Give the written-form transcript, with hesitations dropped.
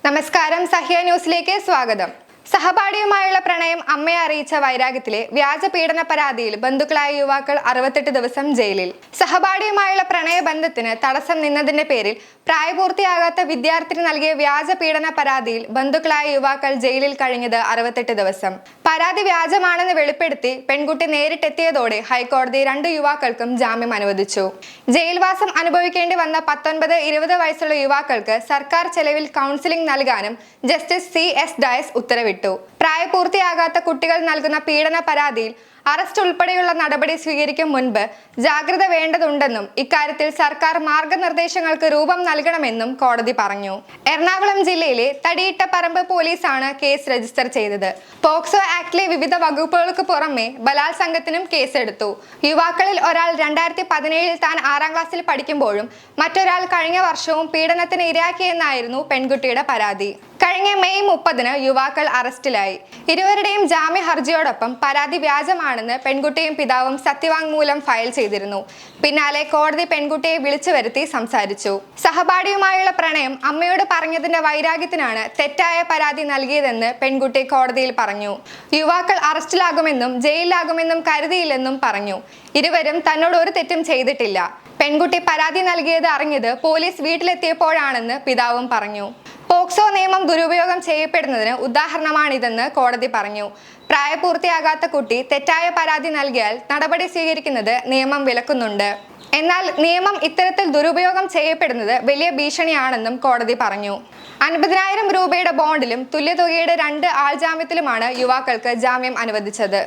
നമസ്കാരം, സഹ്യ ന്യൂസിലേക്ക് സ്വാഗതം. സഹപാഠിയുമായുള്ള പ്രണയം അമ്മയെ അറിയിച്ച വൈരാഗ്യത്തിലെ വ്യാജ പീഡന പരാതിയിൽ ബന്ധുക്കളായ യുവാക്കൾ 68 ദിവസം ജയിലിൽ. സഹപാഠിയുമായുള്ള പ്രണയബന്ധത്തിന് തടസ്സം നിന്നതിന്റെ പേരിൽ പ്രായപൂർത്തിയാകാത്ത വിദ്യാർത്ഥിനി നൽകിയ വ്യാജ പീഡന പരാതിയിൽ ബന്ധുക്കളായ യുവാക്കൾ ജയിലിൽ കഴിഞ്ഞത് 68 ദിവസം. പരാതി വ്യാജമാണെന്ന് വെളിപ്പെടുത്തി പെൺകുട്ടി നേരിട്ടെത്തിയതോടെ ഹൈക്കോടതി 2 യുവാക്കൾക്കും ജാമ്യം അനുവദിച്ചു. ജയിൽവാസം അനുഭവിക്കേണ്ടി വന്ന 19-20 വയസ്സുള്ള യുവാക്കൾക്ക് സർക്കാർ ചെലവിൽ കൗൺസിലിംഗ് നൽകാനും ജസ്റ്റിസ് CS ഡയസ് ഉത്തരവിട്ടു. പ്രായപൂർത്തിയാകാത്ത കുട്ടികൾ നൽകുന്ന പീഡന പരാതിയിൽ അറസ്റ്റ് ഉൾപ്പെടെയുള്ള നടപടി സ്വീകരിക്കും മുൻപ് ജാഗ്രത വേണ്ടതുണ്ടെന്നും ഇക്കാര്യത്തിൽ സർക്കാർ മാർഗനിർദ്ദേശങ്ങൾക്ക് രൂപം നൽകണമെന്നും കോടതി പറഞ്ഞു. എറണാകുളം ജില്ലയിലെ തടിയിട്ടപ്പറമ്പ് പോലീസാണ് കേസ് രജിസ്റ്റർ ചെയ്തത്. പോക്സോ ആക്ടിലെ വിവിധ വകുപ്പുകൾക്ക് പുറമെ ബലാത്സംഗത്തിനും കേസെടുത്തു. യുവാക്കളിൽ ഒരാൾ 2017 താൻ 6ാം ക്ലാസ്സിൽ പഠിക്കുമ്പോഴും മറ്റൊരാൾ കഴിഞ്ഞ വർഷവും പീഡനത്തിന് ഇരയാക്കിയെന്നായിരുന്നു പെൺകുട്ടിയുടെ പരാതി. കഴിഞ്ഞ മെയ് 30-ന് യുവാക്കൾ അറസ്റ്റിലായി. ഇരുവരുടെയും ജാമ്യ ഹർജിയോടൊപ്പം പരാതി വ്യാജമാണെന്ന് പെൺകുട്ടിയും പിതാവും സത്യവാങ്മൂലം ഫയൽ ചെയ്തിരുന്നു. പിന്നാലെ കോടതി പെൺകുട്ടിയെ വിളിച്ചു വരുത്തി സംസാരിച്ചു. സഹപാഠിയുമായുള്ള പ്രണയം അമ്മയോട് പറഞ്ഞതിന്റെ വൈരാഗ്യത്തിനാണ് തെറ്റായ പരാതി നൽകിയതെന്ന് പെൺകുട്ടി കോടതിയിൽ പറഞ്ഞു. യുവാക്കൾ അറസ്റ്റിലാകുമെന്നും ജയിലിലാകുമെന്നും കരുതിയില്ലെന്നും പറഞ്ഞു. ഇരുവരും തന്നോട് ഒരു തെറ്റും ചെയ്തിട്ടില്ല. പെൺകുട്ടി പരാതി നൽകിയത് അറിഞ്ഞത് പോലീസ് വീട്ടിലെത്തിയപ്പോഴാണെന്ന് പിതാവും പറഞ്ഞു. പോക്സോ നിയമം ദുരുപയോഗം ചെയ്യപ്പെടുന്നതിന് ഉദാഹരണമാണിതെന്ന് കോടതി പറഞ്ഞു. പ്രായപൂർത്തിയാകാത്ത കുട്ടി തെറ്റായ പരാതി നൽകിയാൽ നടപടി സ്വീകരിക്കുന്നത് നിയമം വിലക്കുന്നുണ്ട്. എന്നാൽ നിയമം ഇത്തരത്തിൽ ദുരുപയോഗം ചെയ്യപ്പെടുന്നത് വലിയ ഭീഷണിയാണെന്നും കോടതി പറഞ്ഞു. 50,000 രൂപയുടെ ബോണ്ടിലും തുല്യതുകയുടെ 2 ആൾജാമ്യത്തിലുമാണ് യുവാക്കൾക്ക് ജാമ്യം അനുവദിച്ചത്.